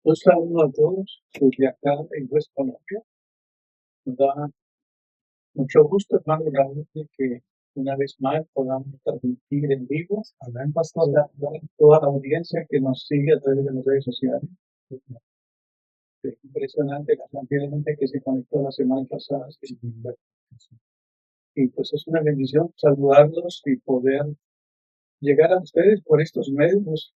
Un saludo a todos desde acá en West Colombia. Nos da mucho gusto, hermano Raúl, de que una vez más podamos transmitir en vivo a toda la audiencia que nos sigue a través de las redes sociales. Es impresionante la cantidad de gente que se conectó la semana pasada. Y pues es una bendición saludarlos y poder llegar a ustedes por estos medios.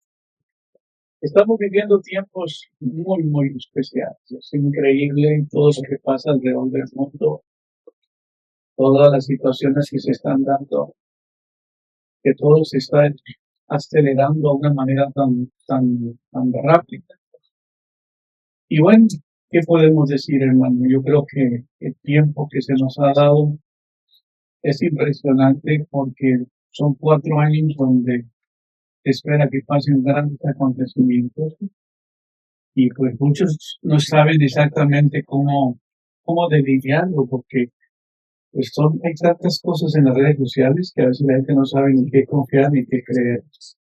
Estamos viviendo tiempos muy, muy especiales. Es increíble todo lo que pasa alrededor del mundo, todas las situaciones que se están dando, que todo se está acelerando de una manera tan rápida. Y bueno, ¿qué podemos decir, hermano? Yo creo que el tiempo que se nos ha dado es impresionante porque son 4 años donde se espera que pasen grandes acontecimientos y pues muchos no saben exactamente cómo lidiarlo porque pues hay tantas cosas en las redes sociales que a veces la gente no sabe ni qué confiar ni qué creer.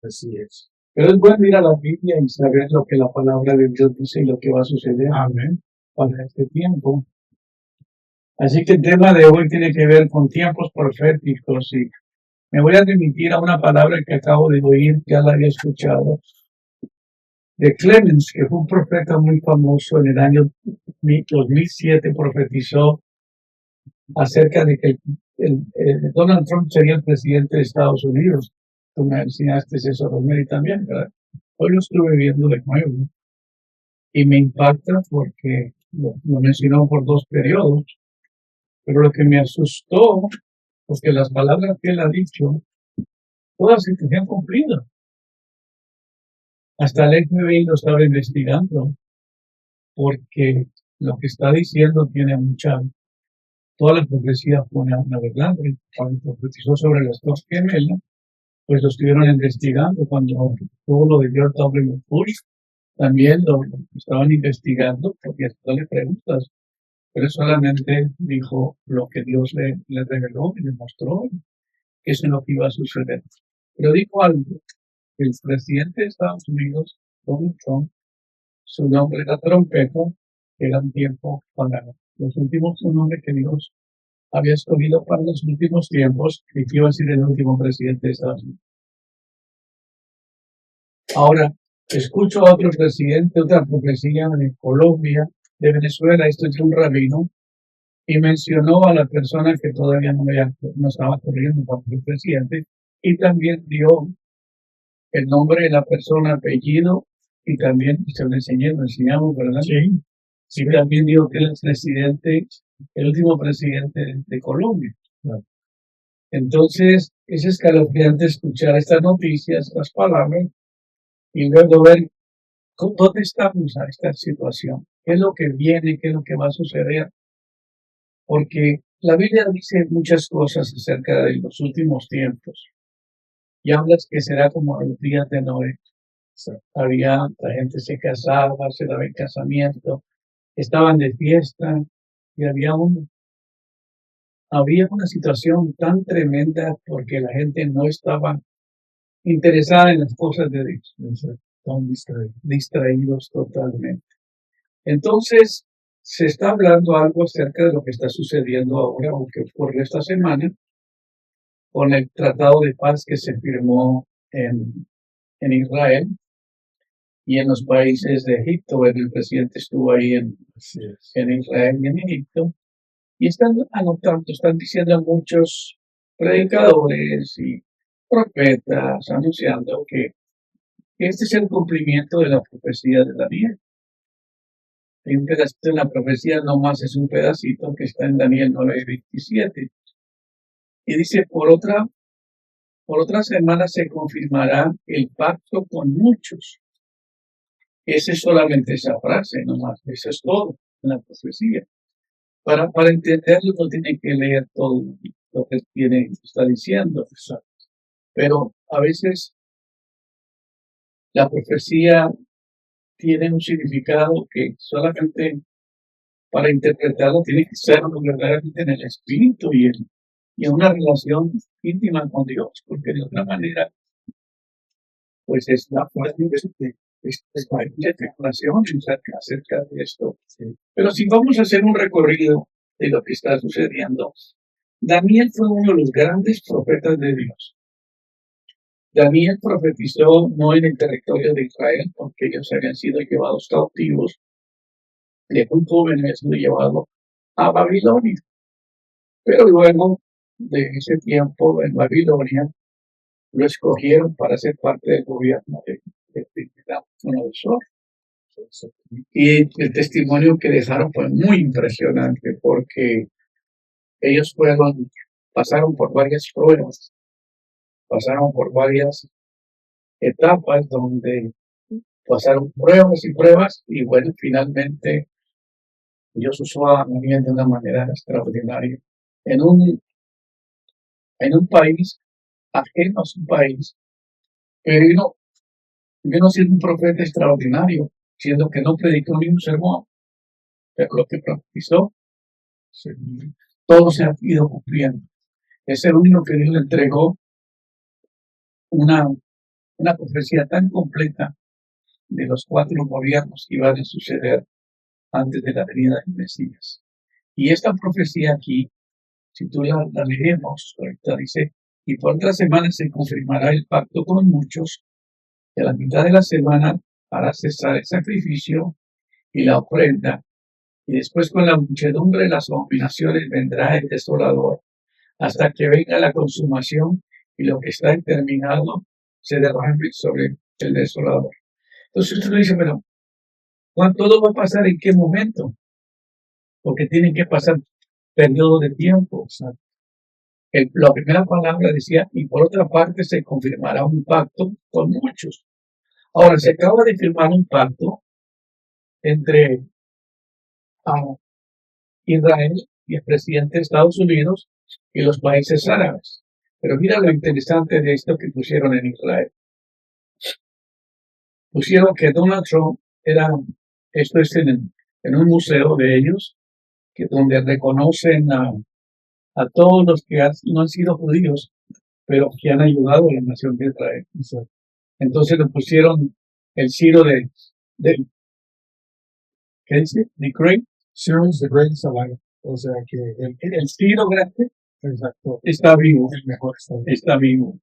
Así es. Pero es bueno ir a la Biblia y saber lo que la palabra de Dios dice y lo que va a suceder. Amén. Para este tiempo. Así que el tema de hoy tiene que ver con tiempos proféticos y me voy a remitir a una palabra que acabo de oír, ya la había escuchado, de Clemens, que fue un profeta muy famoso en el año 2007, profetizó acerca de que Donald Trump sería el presidente de Estados Unidos. Tú me enseñaste eso, Rosemary, también, ¿verdad? Hoy lo estuve viendo de nuevo y me impacta porque lo mencionó por 2 periodos, pero lo que me asustó, porque las palabras que él ha dicho, todas se han cumplido. Hasta el FBI lo estaba investigando, porque lo que está diciendo tiene toda la profecía fue una verdad. Cuando profetizó sobre las 2 gemelas, pues lo estuvieron investigando. Cuando todo lo de George W. Bush, también lo estaban investigando, porque le preguntas, pero solamente dijo lo que Dios le reveló y le mostró, que eso es lo que iba a suceder. Pero dijo algo, el presidente de Estados Unidos, Donald Trump, su nombre era Trompeta, que era un tiempo para los últimos, un nombre que Dios había escogido para los últimos tiempos, y que iba a ser el último presidente de Estados Unidos. Ahora, escucho a otro presidente, otra profecía de Colombia, de Venezuela, esto es un rabino, y mencionó a la persona que todavía no estaba corriendo para ser presidente, y también dio el nombre de la persona, apellido, y también se lo enseñamos, ¿verdad? Sí. Sí, también dio que él es presidente, el último presidente de Colombia. Claro. Entonces, es escalofriante escuchar estas noticias, estas palabras, y luego ver dónde estamos a esta situación, qué es lo que viene, qué es lo que va a suceder, porque la Biblia dice muchas cosas acerca de los últimos tiempos, y hablas que será como los días de Noé. La gente se casaba, se daba el casamiento, estaban de fiesta, y había una situación tan tremenda porque la gente no estaba interesada en las cosas de Dios, estaban distraídos totalmente. Entonces, se está hablando algo acerca de lo que está sucediendo ahora o que ocurrió esta semana con el tratado de paz que se firmó en Israel y en los países de Egipto. El presidente estuvo ahí en Israel y en Egipto, y están diciendo muchos predicadores y profetas anunciando que este es el cumplimiento de la profecía de Daniel. Hay un pedacito en la profecía, no más es un pedacito que está en Daniel 9:27. Y dice, por otra semana se confirmará el pacto con muchos. Esa es solamente esa frase, nomás, eso es todo en la profecía. Para entenderlo no tiene que leer todo lo que está diciendo. Pero a veces la profecía tiene un significado que solamente para interpretarlo tiene que ser verdaderamente en el espíritu y en una relación íntima con Dios, porque de otra manera, pues es la fuerza Hay mucha especulación acerca de esto. Pero si vamos a hacer un recorrido de lo que está sucediendo, Daniel fue uno de los grandes profetas de Dios. Daniel profetizó no en el territorio de Israel, porque ellos habían sido llevados cautivos. De muy joven había sido llevado a Babilonia. Pero luego de ese tiempo en Babilonia, lo escogieron para ser parte del gobierno de Nabucodonosor. Y el testimonio que dejaron fue muy impresionante porque ellos pasaron por varias pruebas, pasaron por varias etapas donde pasaron pruebas y pruebas y bueno, finalmente Dios usó a Daniel de una manera extraordinaria en un país ajeno a su país, pero vino siendo un profeta extraordinario, siendo que no predicó ni un sermón, pero lo que profetizó, todo se ha ido cumpliendo. Es el único que Dios le entregó una profecía tan completa de los 4 gobiernos que iban a suceder antes de la venida del Mesías. Y esta profecía aquí, si tú la leemos, ahorita dice, y por 3 semanas se confirmará el pacto con muchos, y a la mitad de la semana hará cesar el sacrificio y la ofrenda, y después con la muchedumbre de las abominaciones vendrá el desolador, hasta que venga la consumación y lo que está determinado se derrame sobre el desolador. Entonces uno dice, pero ¿todo va a pasar en qué momento? Porque tienen que pasar periodos de tiempo. O sea, la primera palabra decía, y por otra parte se confirmará un pacto con muchos. Ahora, se acaba de firmar un pacto entre Israel y el presidente de Estados Unidos y los países árabes. Pero mira lo interesante de esto que pusieron en Israel. Pusieron que Donald Trump esto es en un museo de ellos, que donde reconocen a todos los que no han sido judíos, pero que han ayudado a la nación de Israel. Entonces le pusieron el Ciro de ¿qué dice? The Great. Cyril is the greatest alive. O sea que El Ciro grande exacto, está vivo, el mejor está vivo.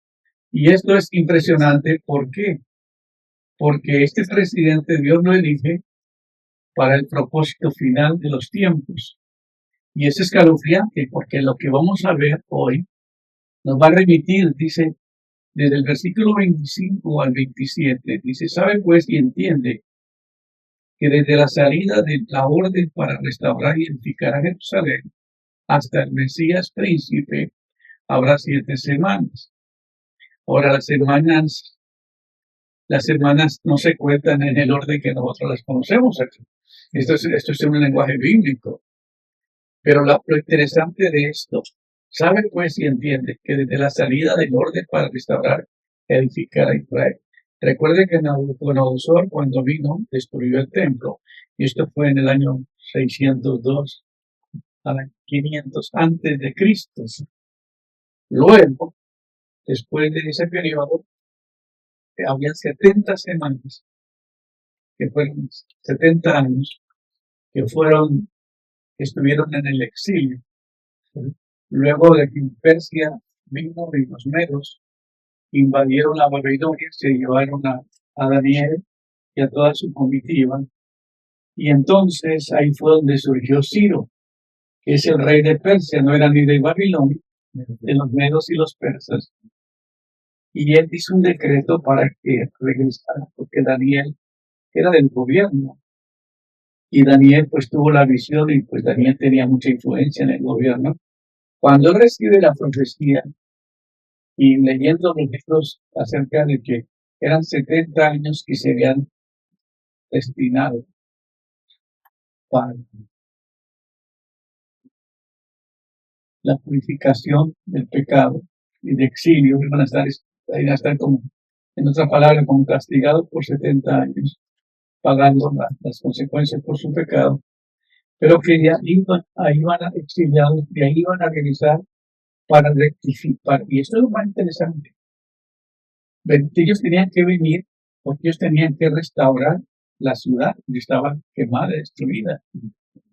Y esto es impresionante, ¿por qué? Porque este presidente Dios lo elige para el propósito final de los tiempos. Y es escalofriante porque lo que vamos a ver hoy nos va a remitir, dice, desde el versículo 25 al 27, dice, sabe pues y entiende que desde la salida de la orden para restaurar y edificar a Jerusalén hasta el Mesías príncipe habrá 7 semanas. Ahora las semanas no se cuentan en el orden que nosotros las conocemos aquí. Esto es un lenguaje bíblico. Pero lo interesante de esto, sabe pues y entiende que desde la salida del orden para restaurar, edificar a Israel. Recuerde que Nabucodonosor cuando vino destruyó el templo y esto fue en el año 602 a 500 antes de Cristo. Luego, después de ese periodo, había 70 semanas, que fueron 70 años, que estuvieron en el exilio. Luego de que Persia vino y los medos invadieron la Babilonia, se llevaron a Daniel y a toda su comitiva. Y entonces ahí fue donde surgió Ciro, que es el rey de Persia, no era ni de Babilonia, de los medos y los persas. Y él hizo un decreto para que regresara, porque Daniel era del gobierno. Y Daniel pues tuvo la visión y pues Daniel tenía mucha influencia en el gobierno. Cuando él recibe la profecía y leyendo los libros acerca de que eran 70 años que se habían destinado para la purificación del pecado y de exilio, iban a estar como, en otra palabra, como castigados por 70 años, pagando las consecuencias por su pecado, pero que ya iban a exiliados, de ahí iban a regresar para rectificar. Y esto es lo más interesante. Ellos tenían que venir porque ellos tenían que restaurar la ciudad que estaba quemada, destruida.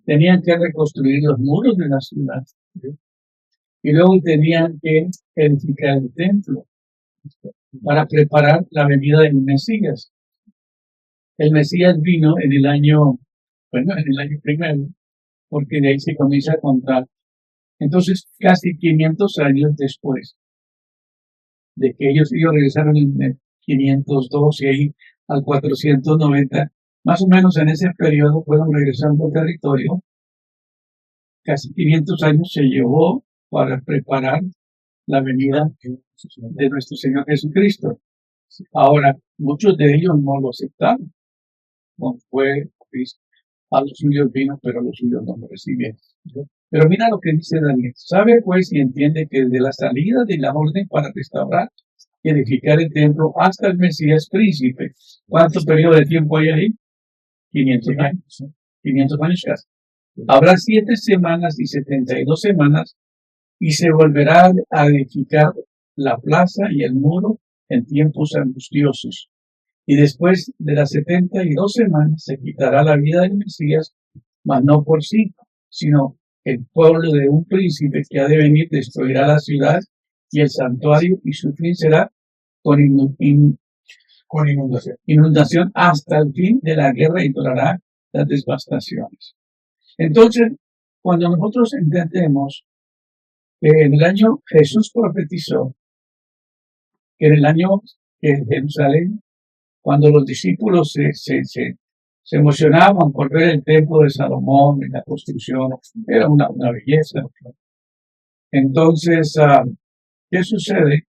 Tenían que reconstruir los muros de la ciudad. Y luego tenían que edificar el templo para preparar la venida del Mesías. El Mesías vino en el año primero, porque de ahí se comienza a contar. Entonces, casi 500 años después de que ellos regresaron en el 502 y ahí al 490, más o menos en ese periodo fueron regresando al territorio. Casi 500 años se llevó para preparar la venida de nuestro Señor Jesucristo. Ahora, muchos de ellos no lo aceptaron. No fue a los suyos vino, pero a los suyos no lo recibieron. Pero mira lo que dice Daniel. Sabe pues y entiende que desde la salida de la orden para restaurar y edificar el templo hasta el Mesías príncipe. ¿Cuánto periodo de tiempo hay ahí? 500 años. 500 años casi. Habrá 7 semanas y 72 semanas y se volverá a edificar la plaza y el muro en tiempos angustiosos. Y después de las 72 semanas se quitará la vida del Mesías, mas no por sí, sino el pueblo de un príncipe que ha de venir destruirá la ciudad y el santuario, y su fin será con inundación hasta el fin de la guerra y durará las devastaciones. Entonces, cuando nosotros entendemos que en el año Jesús profetizó, que en el año que Jerusalén, cuando los discípulos se emocionaban por ver el templo de Salomón en la construcción, era una belleza. Entonces, ¿qué sucede?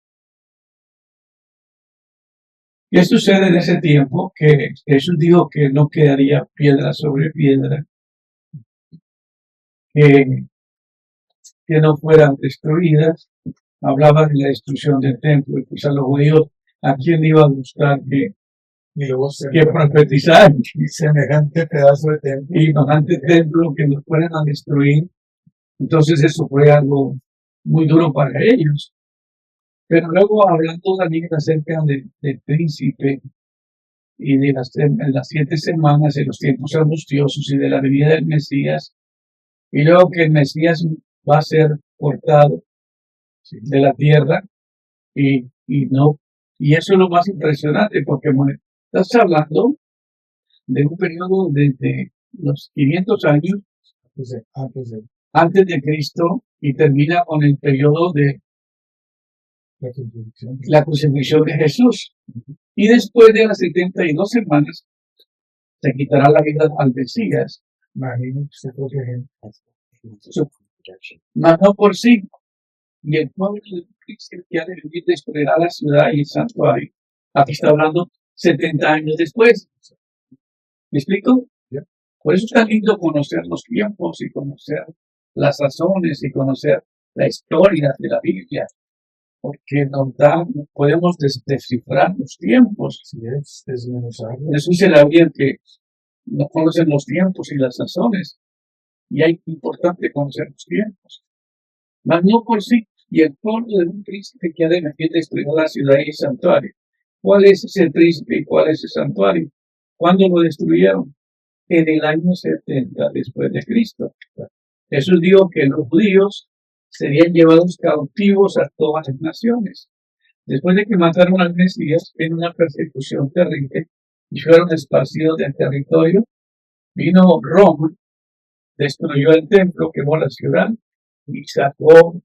¿Qué sucede en ese tiempo? Que Jesús dijo que no quedaría piedra sobre piedra, que no fueran destruidas. Hablaba de la destrucción del templo, y pues a los judíos, ¿a quién iba a gustar que profetizar semejante pedazo de templo y semejante templo que nos fueran a destruir? Entonces eso fue algo muy duro para ellos. Pero luego, hablando también acerca del príncipe y de las 7 semanas, de los tiempos angustiosos y de la venida del Mesías, y luego que el Mesías va a ser cortado de la tierra, y eso es lo más impresionante, porque estás hablando de un periodo de los 500 años antes de Cristo, y termina con el periodo de la crucifixión de Jesús. Y después de las 72 semanas se quitará la vida al Mesías, mas no por sí. Y el pueblo de Cristo que ha de vivir destruirá la ciudad y el santuario. Aquí está hablando 70 años después. ¿Me explico? Por eso es tan lindo conocer los tiempos y conocer las razones y conocer la historia de la Biblia, porque podemos descifrar los tiempos. Jesús se la Biblia que no conocen los tiempos y las razones, y es importante conocer los tiempos. Mas no por sí, y el pueblo de un príncipe que ha de venir destruir la ciudad y el santuario. ¿Cuál es ese príncipe y cuál es el santuario? ¿Cuándo lo destruyeron? En el año 70 después de Cristo. Jesús dijo que los judíos serían llevados cautivos a todas las naciones. Después de que mataron al Mesías en una persecución terrible y fueron esparcidos del territorio, vino Roma, destruyó el templo, quemó la ciudad y sacó.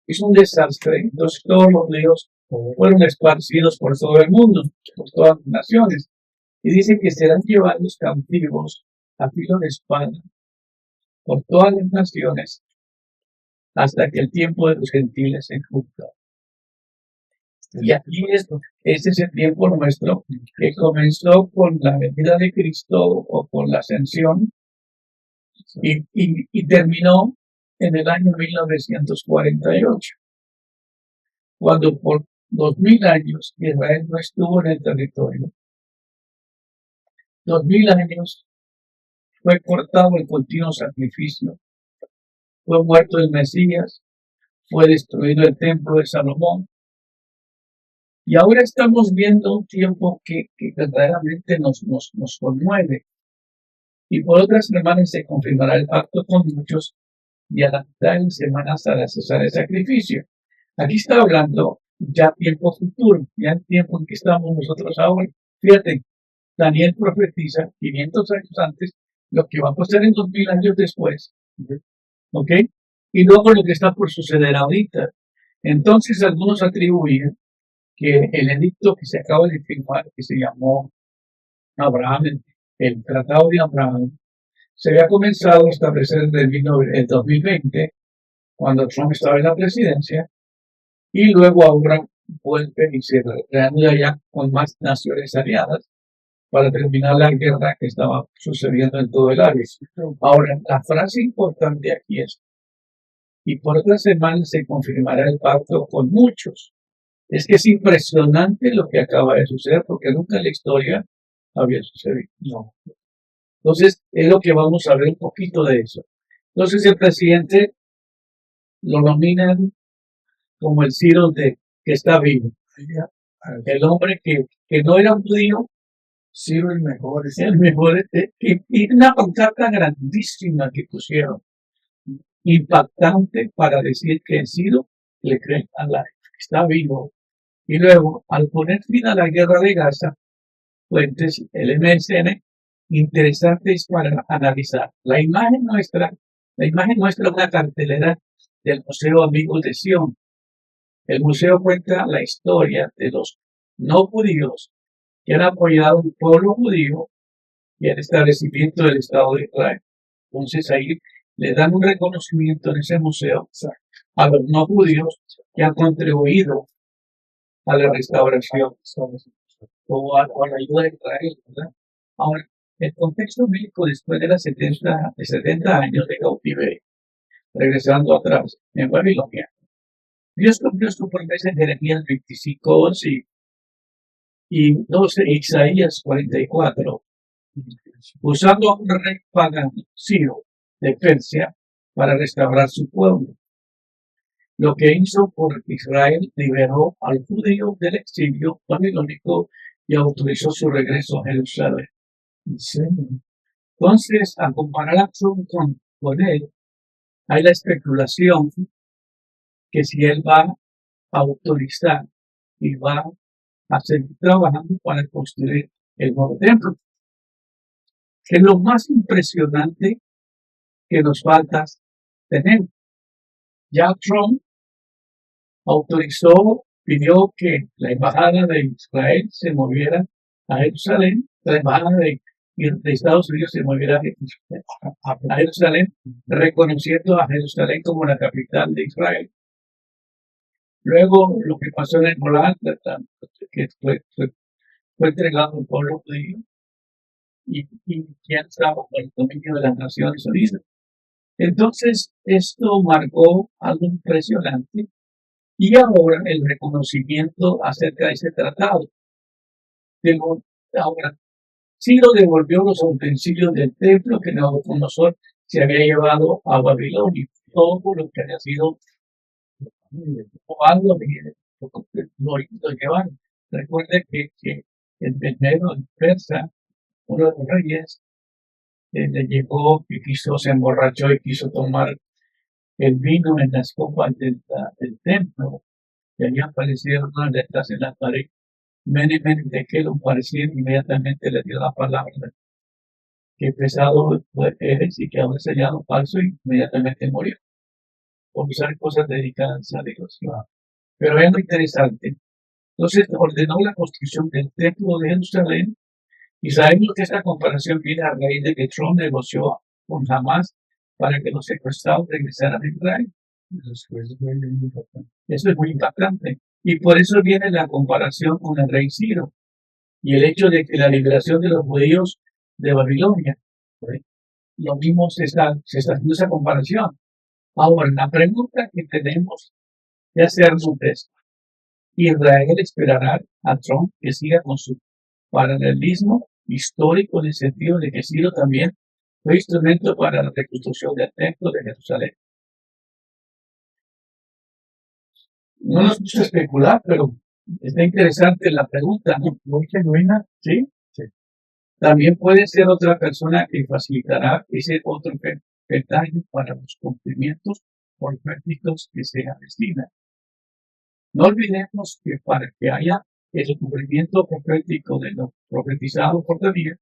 Hizo un desastre. Entonces todos los judíos fueron esparcidos por todo el mundo, por todas las naciones. Y dice que serán llevados cautivos a filo de espada por todas las naciones hasta que el tiempo de los gentiles se cumpla. Y aquí este es el tiempo nuestro que comenzó con la venida de Cristo o con la ascensión y terminó en el año 1948, cuando por 2000 años Israel no estuvo en el territorio. 2000 años fue cortado el continuo sacrificio, fue muerto el Mesías, fue destruido el templo de Salomón, Y ahora estamos viendo un tiempo que verdaderamente nos conmueve. Y por otras semanas se confirmará el pacto con muchos, y a la mitad de semanas hará cesar el sacrificio. Aquí está hablando ya tiempo futuro, ya el tiempo en que estamos nosotros ahora. Fíjate, Daniel profetiza 500 años antes lo que va a pasar en 2000 años después. ¿Ok? Y luego lo que está por suceder ahorita. Entonces algunos atribuyen que el edicto que se acaba de firmar, que se llamó Abraham, el Tratado de Abraham, se había comenzado a establecer en el 2020, cuando Trump estaba en la presidencia, y luego ahora vuelve y se reanuda ya con más naciones aliadas para terminar la guerra que estaba sucediendo en todo el área. Ahora, la frase importante aquí es, y por otras semanas se confirmará el pacto con muchos. Es que es impresionante lo que acaba de suceder, porque nunca en la historia había sucedido. No. Entonces, es lo que vamos a ver un poquito de eso. Entonces, el presidente lo nominan como el Ciro que está vivo. El hombre que no era un judío, Ciro el mejor. Y una pancarta grandísima que pusieron, impactante, para decir que el Ciro le cree a la está vivo. Y luego, al poner fin a la guerra de Gaza, fuentes, el MSN, interesantes para analizar. La imagen muestra una cartelera del Museo Amigos de Sion. El museo cuenta la historia de los no judíos que han apoyado al pueblo judío y el establecimiento del Estado de Israel. Entonces ahí le dan un reconocimiento en ese museo a los no judíos que han contribuido a la restauración o a la ayuda de Israel, ¿verdad? Ahora, el contexto bíblico después de las 70 años de cautiverio, regresando atrás en Babilonia, Dios cumplió su promesa en Jeremías 25:11 y 12, Isaías 44, usando a un rey pagano, Ciro, de Persia, para restaurar su pueblo. Lo que hizo por Israel liberó al judío del exilio babilónico y autorizó su regreso a Jerusalén. Entonces, al comparar a Trump con él, hay la especulación que si él va a autorizar y va a seguir trabajando para construir el nuevo templo. Que es lo más impresionante que nos falta tener. Ya Trump pidió que la embajada de Israel se moviera a Jerusalén, la embajada de Estados Unidos se moviera a Jerusalén, reconociendo a Jerusalén como la capital de Israel. Luego, lo que pasó en el Golán, que fue entregado al pueblo judío y ya estaba bajo el dominio de las Naciones Unidas. Entonces, esto marcó algo impresionante. Y ahora el reconocimiento acerca de ese tratado. Ahora, Ciro devolvió los utensilios del templo que Nabucodonosor se había llevado a Babilonia. Todo lo que había sido robado lo llevaron. Recuerde que el primero, el persa, uno de los reyes, le llegó y se emborrachó y quiso tomar el vino en las copas del templo. Y allí aparecieron unas letras en la pared. Mene de que lo parecieron, inmediatamente le dio la palabra que pesado eres y que ahora sellado falso, y inmediatamente murió. Por usar cosas dedicadas a Dios. Pero es muy interesante. Entonces ordenó la construcción del templo de Jerusalén, y sabemos que esta comparación viene a raíz de que Trump negoció con Hamas para que los secuestrados regresaran a Israel. Eso es muy impactante. Y por eso viene la comparación con el rey Ciro y el hecho de que la liberación de los judíos de Babilonia, lo mismo se está haciendo esa comparación. Ahora, la pregunta que tenemos que hacernos es, ¿Israel esperará a Trump que siga con su paralelismo histórico en el sentido de que Ciro también fue instrumento para la reconstrucción del templo de Jerusalén? No nos gusta especular, pero Está interesante la pregunta, ¿no? Muy genuina. ¿Sí? Sí. También puede ser otra persona que facilitará ese otro peldaño para los cumplimientos proféticos que se avecinan. No olvidemos que para que haya ese cumplimiento profético de lo profetizado por David,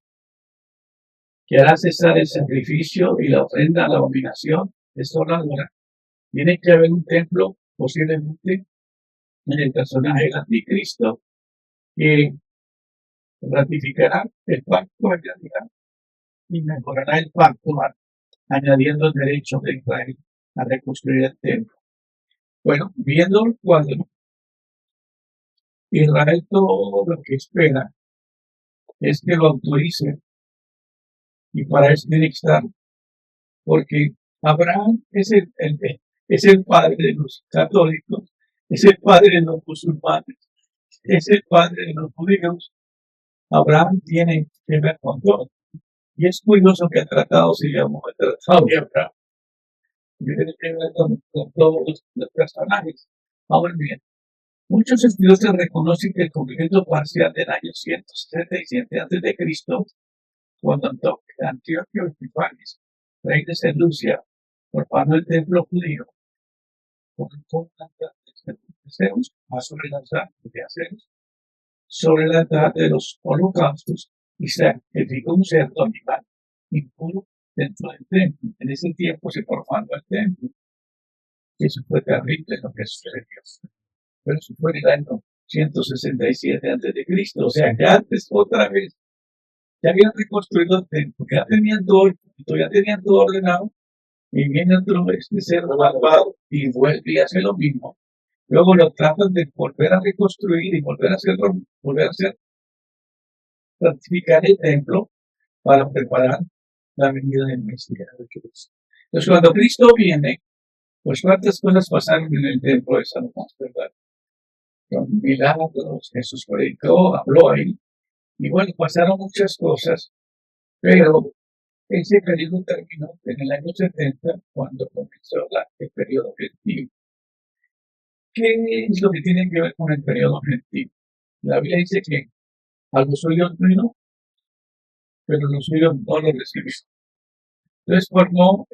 que hará cesar el sacrificio y la ofrenda a la abominación desoladora, tiene que haber un templo, posiblemente en el personaje del anticristo, que ratificará el pacto y mejorará el pacto, añadiendo el derecho de Israel a reconstruir el templo. Bueno, viendo el cuadro, Israel todo lo que espera es que lo autorice, y para eso tiene que estar, porque Abraham es el padre de los católicos, es el padre de los musulmanes, es el padre de los judíos. Abraham tiene que ver con todo. Y es curioso que el tratado se llamó el Tratado de Abraham. Tiene que ver con todos los personajes. Ahora bien, muchos estudiosos reconocen que el cumplimiento parcial del año 167 a.C., cuando Antíoco Epifanes, rey de Seleucia, profanó el templo judío, colocó un altar de Zeus sobre el altar de Zeus, sobre el altar de los holocaustos, y sacrificó un cerdo animal impuro dentro del templo. En ese tiempo se profanó el templo. Eso fue terrible lo que sucedió. Pero eso fue en el año 167 a.C. O sea que antes, otra vez, ya habían reconstruido el templo, ya tenían todo ordenado, y viene otro cerdo malvado y vuelve y hace lo mismo. Luego lo tratan de volver a reconstruir y volver a santificar el templo para preparar la venida del Mesías de Cristo. Entonces, cuando Cristo viene, pues cuántas cosas pasaron en el templo de Salomón, ¿verdad? Con milagros, Jesús predicó, habló ahí, y bueno, pasaron muchas cosas, pero ese periodo terminó en el año 70, cuando comenzó el periodo gentile. ¿Qué es lo que tiene que ver con el periodo gentile? La Biblia dice que a los suyos vino, pero los suyos no lo recibieron. Entonces formó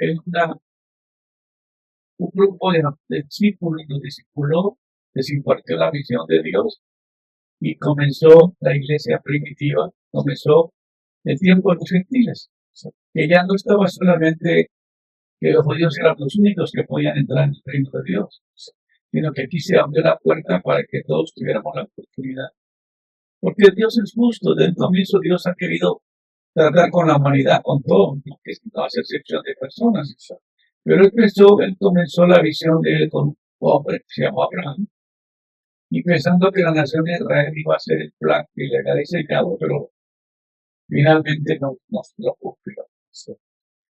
un grupo de discípulos, los discipuló, les impartió la visión de Dios, y comenzó la iglesia primitiva, comenzó el tiempo de los gentiles, que ya no estaba solamente que los judíos eran los únicos que podían entrar en el reino de Dios, sino que aquí se abrió la puerta para que todos tuviéramos la oportunidad. Porque Dios es justo, desde el comienzo Dios ha querido tratar con la humanidad, con todo, no, que no hace excepción de personas. Pero él comenzó la visión de él con un hombre que se llamó Abraham, y pensando que la nación de Israel iba a ser el plan que le había diseñado, pero finalmente no lo cumplió.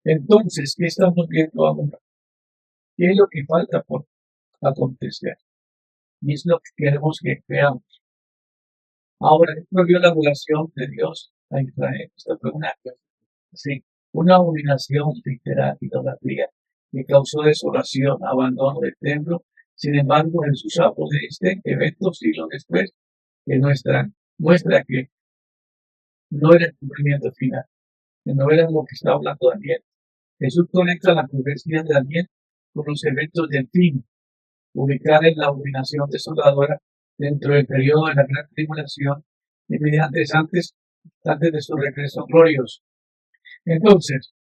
Entonces, ¿qué estamos viendo ahora? ¿Qué es lo que falta por acontecer? Y es lo que queremos que veamos. Ahora, esto vio la relación de Dios a Israel. Esto fue una abominación literal, idolatría, que causó desolación, abandono del templo. Sin embargo, Jesús habló de este evento siglos después, que muestra que no era el cumplimiento final, que no era lo que está hablando Daniel. Jesús conecta la profecía de Daniel con los eventos del fin, ubicar en la abominación desoladora dentro del periodo de la gran tribulación, inmediatos antes de su regreso glorioso. Entonces,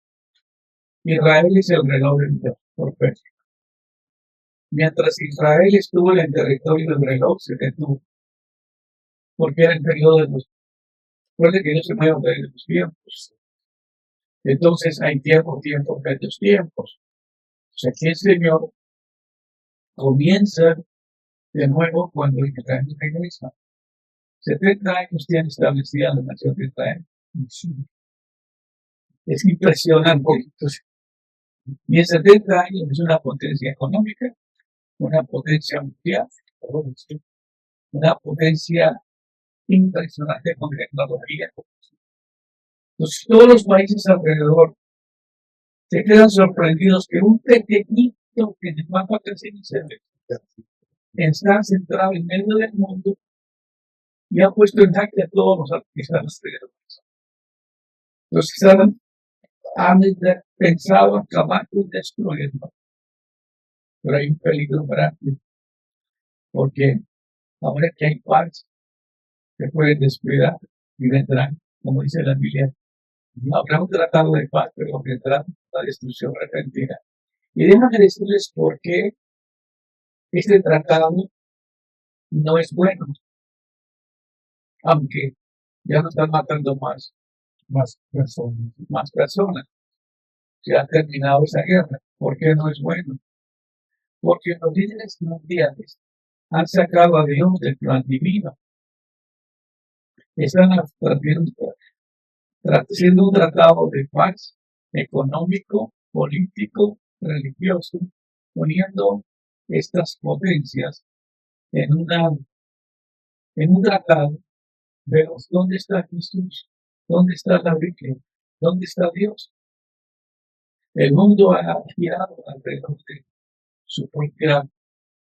Israel es el reloj del Dios profético. Mientras Israel estuvo en el territorio del reloj, se detuvo, porque era el periodo de los. Recuerde que Dios se mueve a través de los tiempos. Entonces hay tiempos, medios tiempos. O sea, que el Señor comienza de nuevo cuando Israel regresa. 70 años tiene establecida la nación de Israel. Es impresionante. Y en 70 años es una potencia económica, una potencia mundial, una potencia impresionante con tecnología. Entonces, todos los países alrededor se quedan sorprendidos que un pequeñito que en el mapa casi ni se ve está centrado en medio del mundo y ha puesto en jaque a todos los artistas de guerra. Entonces han pensado acabar con destruyendo, pero hay un peligro grande, porque ahora que hay paz, se pueden descuidar y vendrán, como dice la Biblia, habrá un tratado de paz, pero vendrá la destrucción repentina. Y déjame decirles por qué este tratado no es bueno, aunque ya no están matando más personas. Se ha terminado esa guerra. ¿Por qué no es bueno? Porque los líderes mundiales han sacado a Dios del plan divino. Están haciendo un tratado de paz económico, político, religioso, poniendo estas potencias en un tratado. Pero ¿dónde está Jesús? ¿Dónde está la Biblia? ¿Dónde está Dios? El mundo ha girado alrededor de su propia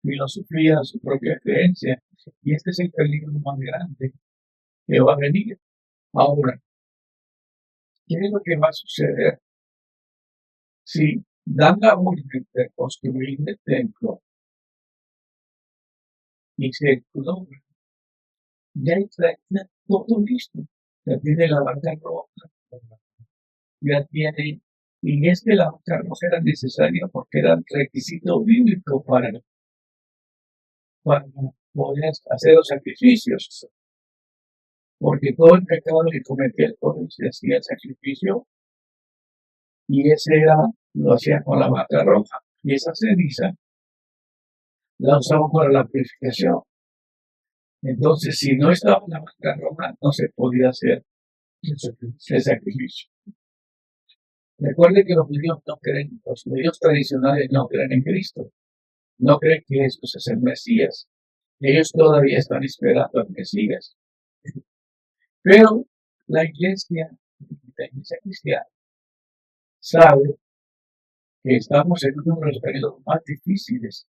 filosofía, su propia creencia, y este es el peligro más grande que va a venir. Ahora, ¿qué es lo que va a suceder si dan la orden de construir el templo y se logra? Ya está todo listo, ya tiene la bancarrota, ya tiene, y es que la bancarrota era necesaria porque era requisito bíblico para poder hacer los sacrificios, porque todo el pecado que cometía el pueblo se hacía el sacrificio, y ese lo hacía con la vaca roja, y esa ceniza la usamos para la purificación. Entonces, si no estaba la vaca roja, no se podía hacer el sacrificio. Recuerde que los judíos no creen, los judíos tradicionales no creen en Cristo, no creen que Jesús es el Mesías. Ellos todavía están esperando al Mesías. Pero la iglesia cristiana sabe que estamos en uno de los periodos más difíciles,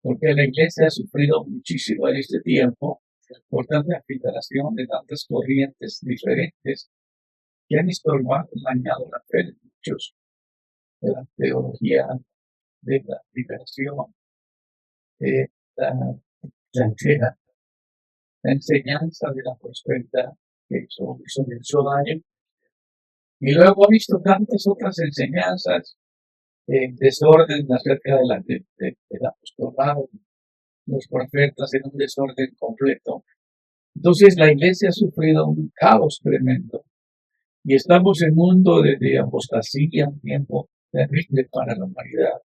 porque la iglesia ha sufrido muchísimo en este tiempo por tanta filtración de tantas corrientes diferentes que han estorbado, dañado la fe de muchos, de la teología de la liberación, de la enseñanza de la prosperidad que hizo daño. Y luego ha visto tantas otras enseñanzas, desorden acerca del apostolado, los profetas en un desorden completo. Entonces la iglesia ha sufrido un caos tremendo y estamos en un mundo de apostasía, un tiempo terrible para la humanidad.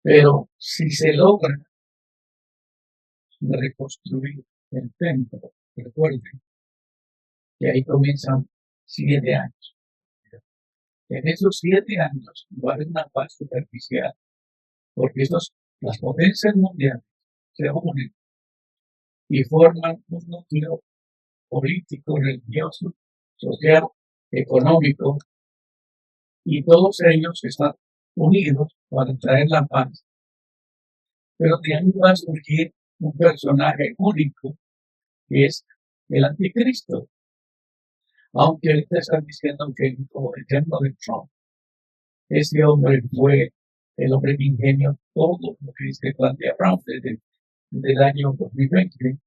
Pero si se logra reconstruir el templo, recuerden que ahí comienzan 7 años. En esos 7 años va a haber una paz superficial, porque las potencias mundiales se unen y forman un núcleo político, religioso, social, económico, y todos ellos están unidos para traer la paz. Pero de ahí va a surgir un personaje único, que es el anticristo. Aunque ahorita están diciendo que el ejemplo de Trump, ese hombre fue el hombre que ingenió todo lo que se plantea Trump desde el año 2020,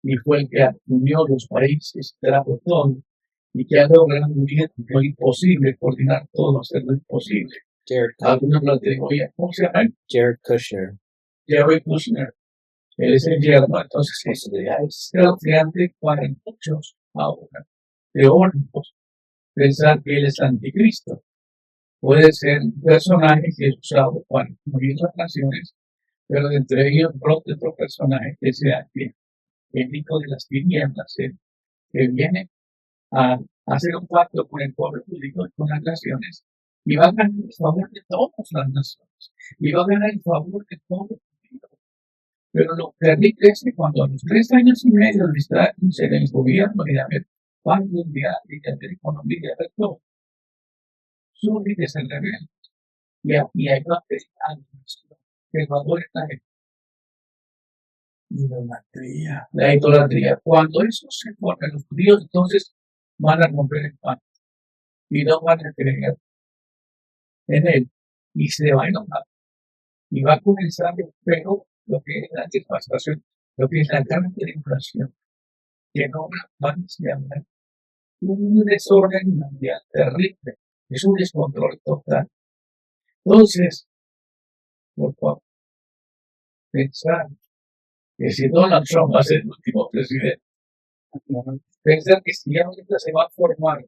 y fue el que unió los países, trajo todo, y que ha logrado unir lo imposible, coordinar todo, hacer lo imposible. Algunos lo dicen, oye, ¿cómo se llama? Jared Kushner. Jared Kushner. Él es el yerno, entonces es escalofriante para muchos ahora teóricos pensar que él es anticristo. Puede ser un personaje que es usado para unir las naciones, pero entre ellos brote otro personaje que sea el hijo de las tinieblas, que viene a hacer un pacto con el pueblo judío y con las naciones, y va a ganar el favor de todas las naciones, y va a ganar el favor de todos los judíos. Pero lo terrible es que cuando a los 3 años y medio de estar en el gobierno y de haber paz mundial y de haber economía y de haber todo, surge que se rebelde. Y hay más que valores la gente. Idolatría. La idolatría. Cuando eso se forma en los judíos, entonces van a romper el pan y no van a creer en él y se va a enojar y va a comenzar, pero lo que es la devastación, lo que es la gran tribulación, que no va a ser un desorden mundial terrible, es un descontrol total. Entonces, por favor, pensar que si Donald Trump va a ser el último presidente, pensar que si ya ahorita se va a formar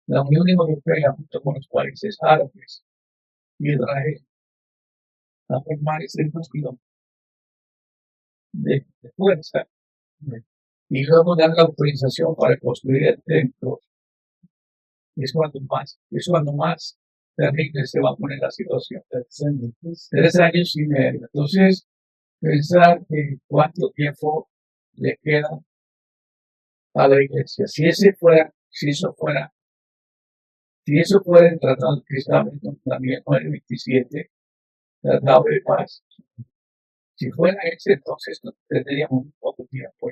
la Unión Europea junto con los países árabes y Israel a formar ese núcleo de fuerza y luego dar la autorización para construir el templo, es cuando más terrible se va a poner la situación. 3 años y medio. Entonces, pensar que cuánto tiempo le queda a la iglesia. Si eso fuera el tratado que estaba también en el 27, tratado de paz. Si fuera ese, entonces no tendríamos un poco tiempo.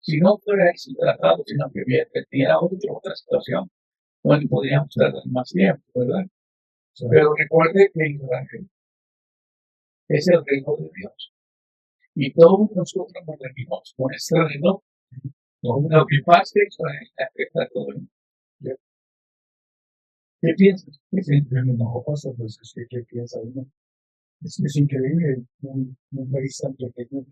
Si no fuera ese tratado, sino que hubiera otra situación, donde podríamos tardar más tiempo, ¿verdad? Pero recuerde que Israel es el reino de Dios. Y todos nosotros nos regimos con este reino. Lo que pasa es Israel afecta a todo el mundo. ¿Qué piensas? No pasa, pues es que ¿qué piensa uno? Es increíble un país tan pequeño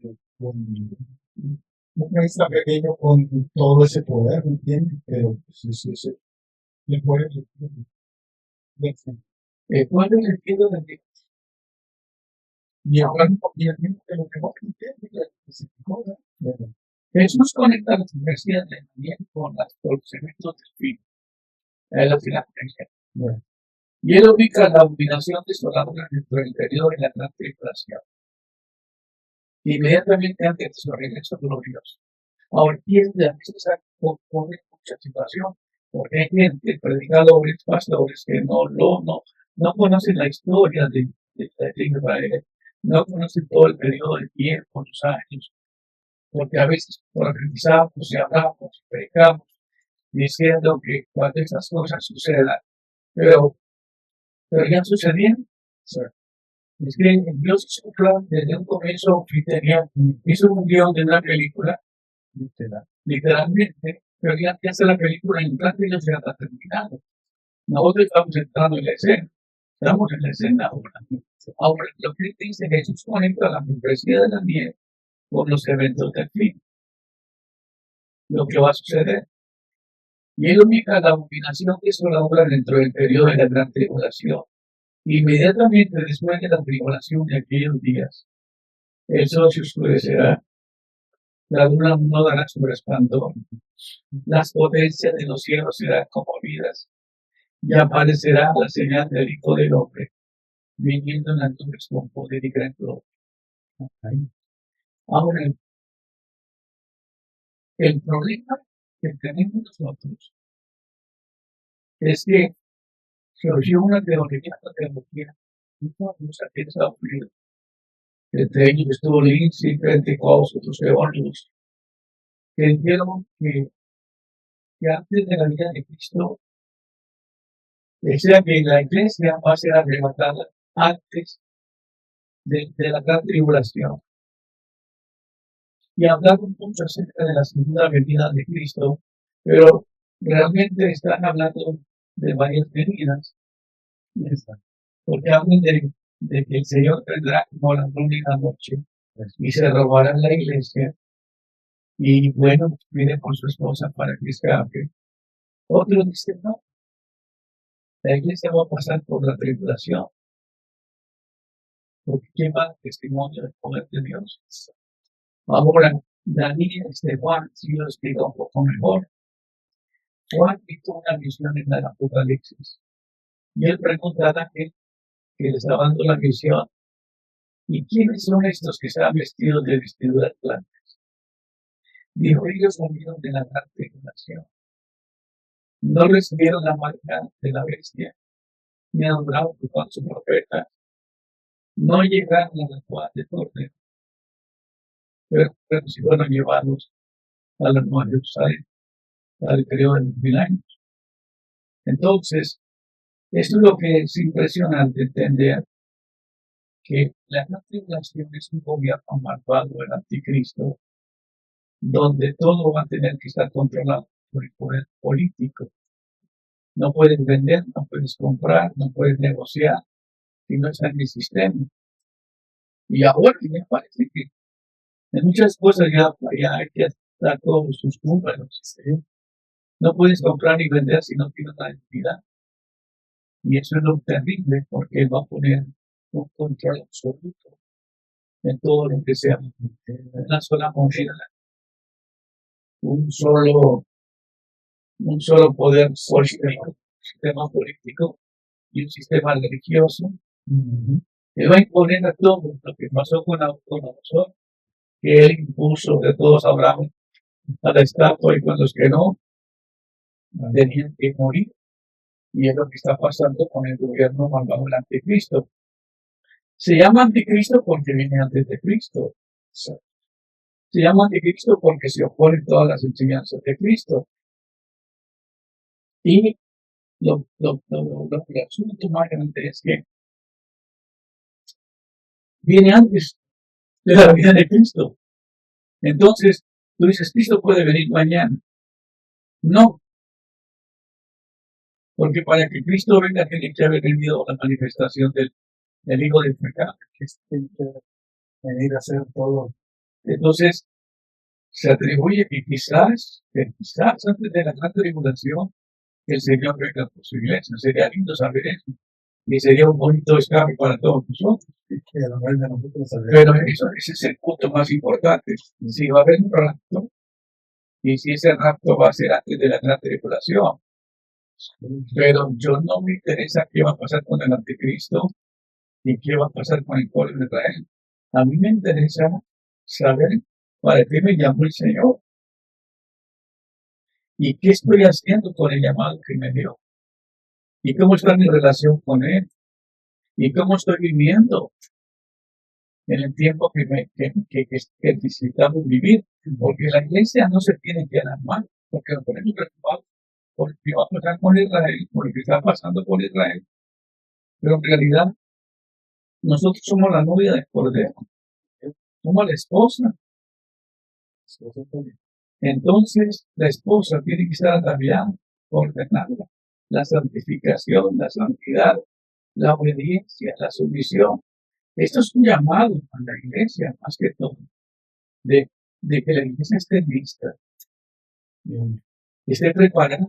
un país tan pequeño con todo ese poder, ¿me entiendes? Pero pues, le puede ¿Cuál es el sentido de Dios? y hablar un poquito de lo que no entiende, bueno, Jesús conecta las universidades también con los eventos del fin, la filadelfia. bueno, Y él ubica la obligación desoladora dentro del periodo de la gran tribulación, inmediatamente antes de su regreso glorioso. Ahora, tiende a veces a poner mucha situación, porque hay gente, predicadores, pastores, que no conocen la historia de Israel, no conocen todo el periodo del tiempo, los años, porque a veces organizamos y hablamos, predicamos, diciendo que cuando estas cosas sucedan, pero ya sucedieron. Es que Dios hizo un plan desde un comienzo hizo un guión de una película, literalmente, pero ya hace la película en plan de Dios ya está terminado. Nosotros estamos entrando en la escena, estamos en la escena ahora. Ahora, lo que dice Jesús conecta la membresía de la miel con los eventos del fin, lo que va a suceder. Y él ubica la abominación que es la obra dentro del periodo de la gran tribulación. Inmediatamente después de la tribulación de aquellos días, el sol se oscurecerá, la luna no dará su resplandor, las potencias de los cielos serán conmovidas, y aparecerá la señal del Hijo del Hombre, viniendo en las nubes con poder y gran gloria. Ahora, el problema que tenemos nosotros es que surgió una teoría muy famosa que en Estados Unidos. Entre ellos estuvo Lindsay, Pentecost, otros teólogos, que dijeron que antes de la vida de Cristo, decía que la iglesia va a ser arrebatada antes de la gran tribulación. Y hablaron mucho acerca de la segunda venida de Cristo, pero realmente están hablando de varias venidas. Porque hablan de que el Señor vendrá como la luna y la noche y se robará la iglesia. Y bueno, viene por su esposa para que escape. Otros dicen no, la iglesia va a pasar por la tribulación, porque ¿quién va a dar testimonio del poder de Dios? Ahora, Daniel, Juan, si yo explico un poco mejor, Juan hizo una visión en el Apocalipsis, y él pregunta a Daniel, que le está dando la visión, ¿y quiénes son estos que están vestidos de vestiduras blancas? Dijo, ellos salieron de la gran tribulación, no recibieron la marca de la bestia, ni adoraron con su profeta, no llegaron a la cual de Cordero. pero si fueron llevados a la Nueva Jerusalén al periodo de 2000 años. Entonces, esto es lo que es impresionante entender, que la gran tribulación es un gobierno malvado del anticristo, donde todo va a tener que estar controlado por el poder político. No puedes vender, no puedes comprar, no puedes negociar si no está en el sistema. Y ahora me parece que en muchas cosas ya hay que dar todos sus números. ¿Sí? No puedes comprar ni vender si no tienes la identidad. Y eso es lo terrible, porque va a poner un control absoluto en todo lo que sea una sola moneda, un solo poder político, sistema político y un sistema religioso que va a imponer a todo lo que pasó con Nabucodonosor, que él impuso de todos Abraham a la estatua, y con los que no tenían que morir. Y es lo que está pasando con el gobierno malvado del anticristo. Se llama anticristo porque viene antes de Cristo. Se llama anticristo porque se opone a todas las enseñanzas de Cristo. Y lo asunto más grande es que viene antes de la vida de Cristo. Entonces, tú dices, Cristo puede venir mañana. No, porque para que Cristo venga tiene que haber venido la manifestación del Hijo del Pecado, que tiene que venir a hacer todo. Entonces, se atribuye que quizás antes de la gran tribulación, el Señor venga por su iglesia. Sería lindo saber eso. Y sería un bonito escape para todos nosotros. Pero ese es el punto más importante. Si va a haber un rapto, y si ese rapto va a ser antes de la gran tribulación. Pero yo no me interesa qué va a pasar con el anticristo y qué va a pasar con el pueblo de Israel. A mí me interesa saber para qué me llamó el Señor y qué estoy haciendo con el llamado que me dio y cómo está mi relación con Él y cómo estoy viviendo en el tiempo que necesitamos vivir, porque la iglesia no se tiene que alarmar, porque nos ponemos preocupados por lo que va a pasar con Israel, por lo que está pasando con Israel, pero en realidad nosotros somos la novia del Cordero, somos la esposa. Entonces la esposa tiene que estar ataviada, ordenada, la santificación, la santidad, la obediencia, la sumisión. Esto es un llamado a la iglesia, más que todo, de que la iglesia esté lista, esté preparada.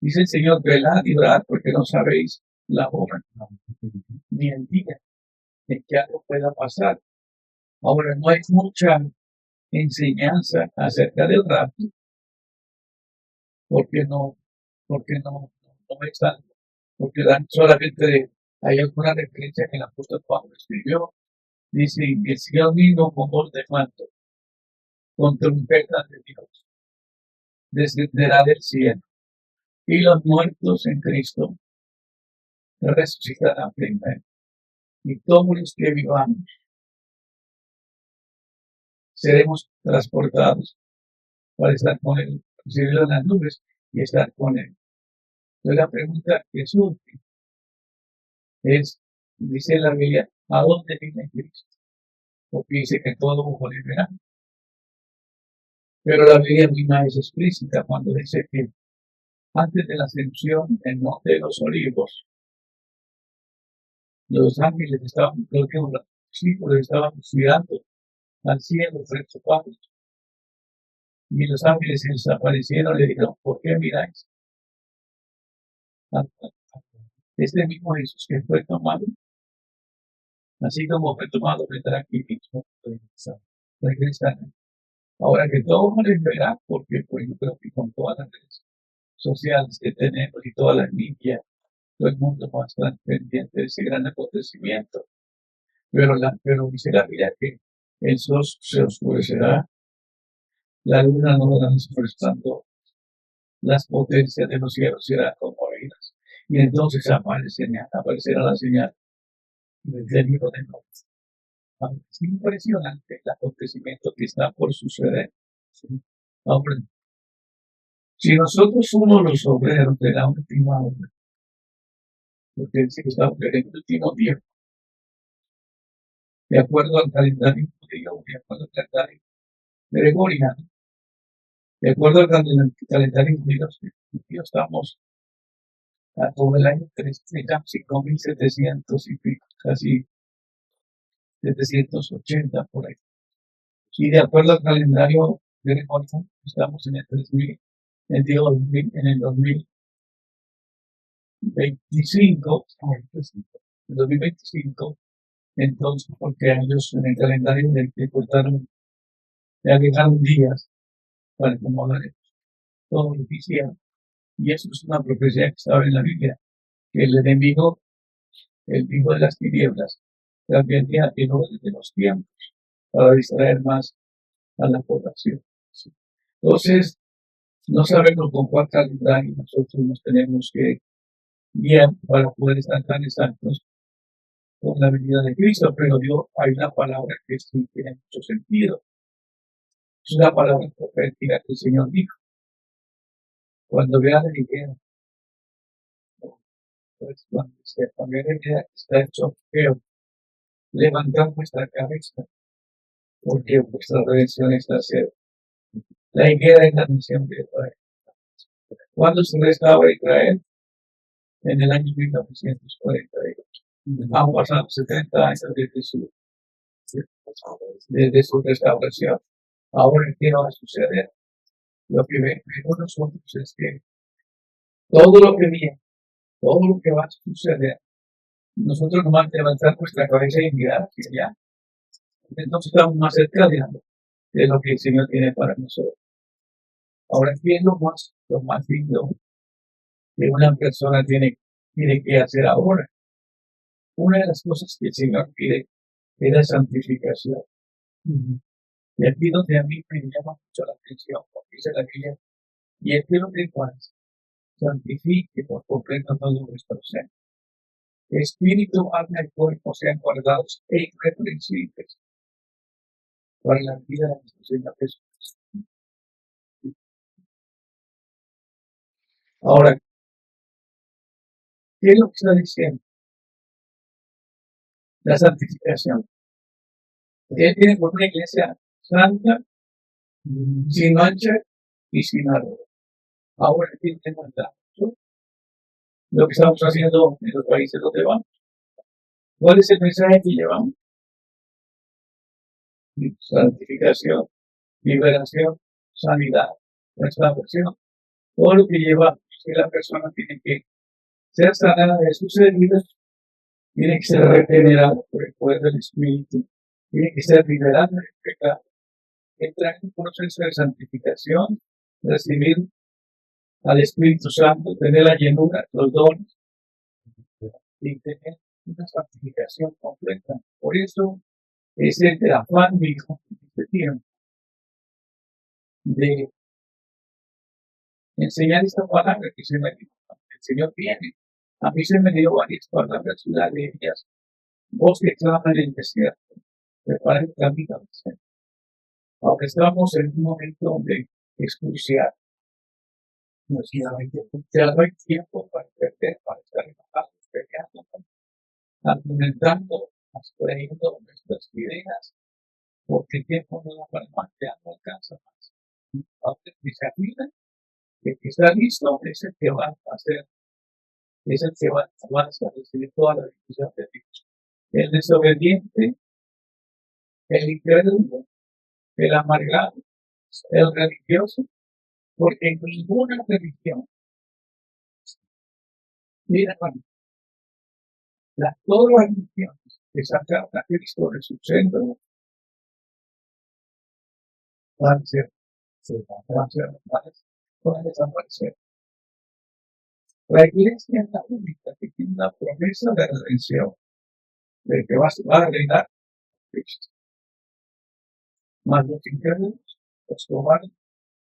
Dice el Señor, velad y orad, porque no sabéis la hora ni el día en que algo pueda pasar. Ahora, no hay mucha enseñanza acerca del rapto, porque no están, porque dan solamente, hay alguna referencia que el apóstol Pablo escribió. Dice, el Señor vino con voz de mando, con trompeta de Dios, descenderá del cielo, y los muertos en Cristo resucitarán primero, y todos los que vivamos seremos transportados para estar con Él, recibirlo en las nubes y estar con Él. Entonces la pregunta que surge es, dice la Biblia, ¿a dónde viene Cristo? Porque dice que todo ojo le verá. Pero la Biblia misma es explícita cuando dice que antes de la ascensión en Monte de los Olivos, los ángeles estaban, los discípulos estaban mirando al cielo frente a Pablo. Y los ángeles se desaparecieron y le dijeron, ¿por qué miráis? Este mismo Jesús que fue tomado, así como fue tomado, vendrá aquí mismo, regresará. Ahora que todos les verá, porque pues yo creo que con todas las redes sociales que tenemos y todas las limpias, todo el mundo va a estar pendiente de ese gran acontecimiento. Pero dice la Biblia que el sol se oscurecerá, la luna no dará su resplandor, las potencias de los cielos serán conmovidas, y entonces aparecerá la señal del libro de Dios. Es impresionante el acontecimiento que está por suceder. Ahora, si nosotros somos los obreros de la última hora, porque dice que estamos en el último tiempo, de acuerdo al calendario judío, de acuerdo al calendario gregoriano, de acuerdo al calendario judío, estamos a todo el año 5.700 y pico, casi 780 por ahí. Y de acuerdo al calendario gregoriano, estamos en el 3000, en el 2025, en 2025, entonces, porque ellos en el calendario le cortaron, le agregaron días para acomodar todo lo que hicieron. Y eso es una profecía que estaba en la Biblia, que el enemigo, el hijo de las tinieblas, también tiene de los tiempos para distraer más a la población. Entonces, no sabemos con cuál calendario nosotros nos tenemos que guiar para poder estar tan exactos con la venida de Cristo, pero hay una palabra que sí tiene mucho sentido. Es una palabra profética que el Señor dijo. Cuando vean la higuera, pues cuando vean la higuera que está hecho feo, levantad vuestra cabeza, porque vuestra redención está cerca. La higuera es la nación de Israel. ¿Cuándo se restaura Israel? En el año 1948. Han pasado 70 años desde su restauración. Ahora, ¿qué va a suceder? Lo que vemos nosotros es que todo lo que viene, todo lo que va a suceder, nosotros nomás levantar nuestra cabeza y mirar hacia allá. Entonces estamos más cerca de lo que el Señor tiene para nosotros. Ahora, ¿qué es lo más lindo que una persona tiene que hacer ahora? Una de las cosas que el Señor pide es la santificación. Y aquí donde a mí me llama mucho la atención, porque dice la Biblia, y el que lo que santifique por completo todo vuestro ser. Espíritu, alma y cuerpo sean guardados e irreprensibles para la vida de nuestro Señor Jesús. Ahora, ¿qué es lo que está diciendo? La santificación. Él tiene por una iglesia santa, sin mancha y sin arruga. Ahora tiene que mandar lo que estamos haciendo en los países donde vamos. ¿Cuál es el mensaje que llevamos? Santificación, liberación, sanidad, restauración. Todo lo que llevamos, que la persona tiene que ser sanada de sus heridas, tiene que ser regenerada por el poder del Espíritu, tiene que ser liberada del pecado, entrar en un proceso de santificación, recibir al Espíritu Santo, tener la llenura, los dones, y tener una santificación completa. Por eso es el afán de este tiempo de enseñar esta palabra que el Señor tiene. A mí se me dio varias palabras, una de ellas, vos que clama en el desierto, prepara el camino del Señor. Ahora estamos en un momento de es crucial. No hay tiempo para perder, para estar enojados, peleando, argumentando, trayendo nuestras ideas, porque el tiempo no da para más, ya no alcanza más. Ahora que se afina, el que está listo es el que va a hacer, es el que va a recibir toda la bendición de Dios. El desobediente, el incrédulo, el amargado, el religioso, porque en ninguna religión, mira, todas las religiones que sacan a Cristo de su centro van a desaparecer. La iglesia es la única que tiene una promesa de redención, de que va a reinar Cristo. Mas los incrédulos, los cobardes,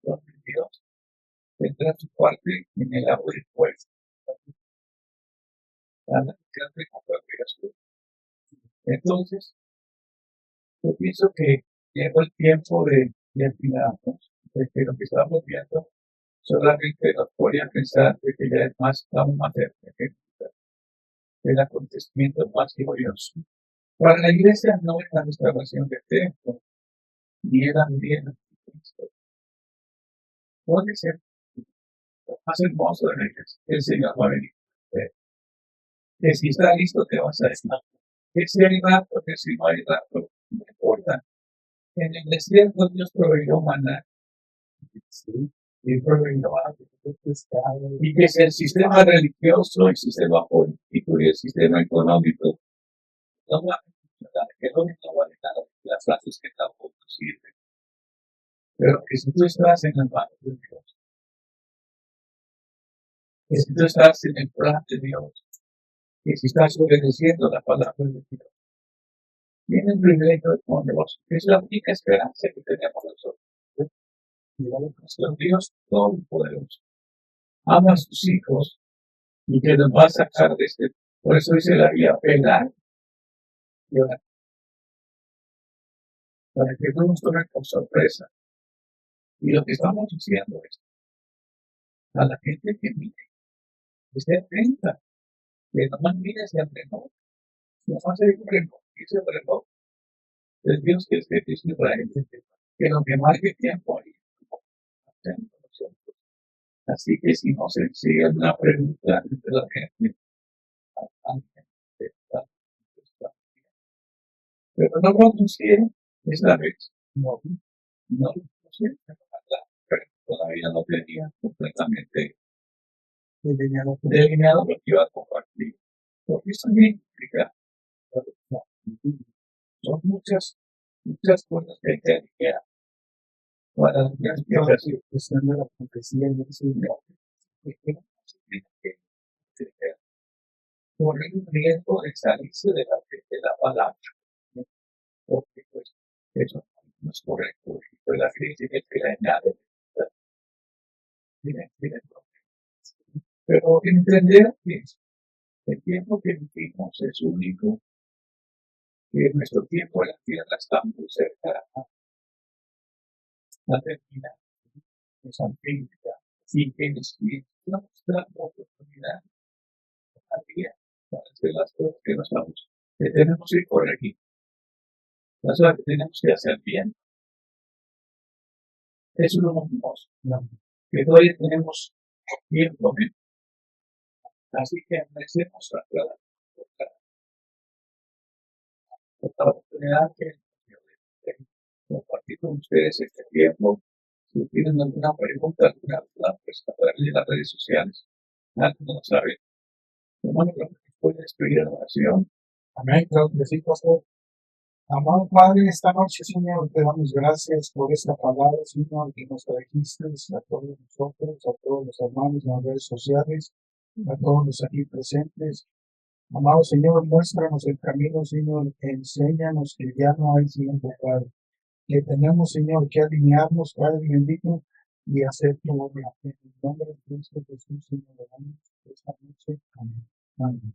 los mentirosos, tendrán su parte en el agua del fuego. Entonces, Yo pienso que llegó el tiempo de afinarnos, de que lo que estamos viendo solamente nos podría pensar de que ya es más, estamos más cerca que nunca del acontecimiento más glorioso. Para la iglesia no es la restauración del templo, ni es la venida de Cristo. Puede ser lo más hermoso de la iglesia. El Señor va a venir. Que si está listo te vas a estar. Que si hay rato, que si no hay rato, no importa. En el desierto Dios proveyó maná. ¿Sí? Y proveyó agua, pescado. Y que si el sistema religioso, el sistema político y el sistema económico no va a funcionar, que no vale nada, las frases que tampoco sirven. Pero que si tú estás en las manos de Dios, que si tú estás en el plan de Dios, que si estás obedeciendo la palabra de Dios, tiene el privilegio de ponerlos. Es la única esperanza que tenemos nosotros. Nuestro Dios Todopoderoso ama a sus hijos y que nos va a sacar de este. Por eso dice la guía, pelar y orar. Para que no nos tomen por sorpresa. Y lo que estamos diciendo es a la gente que mire, que esté atenta, que nomás mire hacia el reloj. Nomás hay un reloj, dice el reloj. El Dios que es Israel, que lo que marque tiempo ahí. Así que si no se sigue una pregunta de la gente, pero no conducir esta vez. No, sé, pero todavía no tenía completamente delineado lo que iba a compartir. Porque eso me implica, son muchas cosas que hay que alinear para la cuestión de la profecía y eso correr un riesgo de salirse de la palabra, porque pues eso no es correcto. Y pues la crisis es que le añade. Pero entender que el tiempo que vivimos es único, que nuestro tiempo en la tierra está muy cerca a terminar esa técnica, y que nos da la oportunidad al día para hacer las cosas que no estamos, que tenemos que corregir, las cosas que tenemos que hacer bien. Eso lo vamos, que todavía tenemos tiempo, así que agradecemos a la oportunidad que compartir con ustedes este tiempo. Si tienen alguna pregunta, alguna duda, pues a través de las redes sociales, nadie lo sabe. Hermano, creo que puede escribir la oración. Amén, creo que sí, pastor. Amado Padre, esta noche, Señor, te damos gracias por esta palabra, Señor, que nos trajiste a todos nosotros, a todos los hermanos en las redes sociales, a todos los aquí presentes. Amado Señor, muéstranos el camino, Señor, enséñanos que ya no hay tiempo, Padre, que tenemos, Señor, que alinearnos, Padre bendito, y hacer tu obra. En el nombre de Cristo Jesús, Señor, esta noche. Amén. Amén.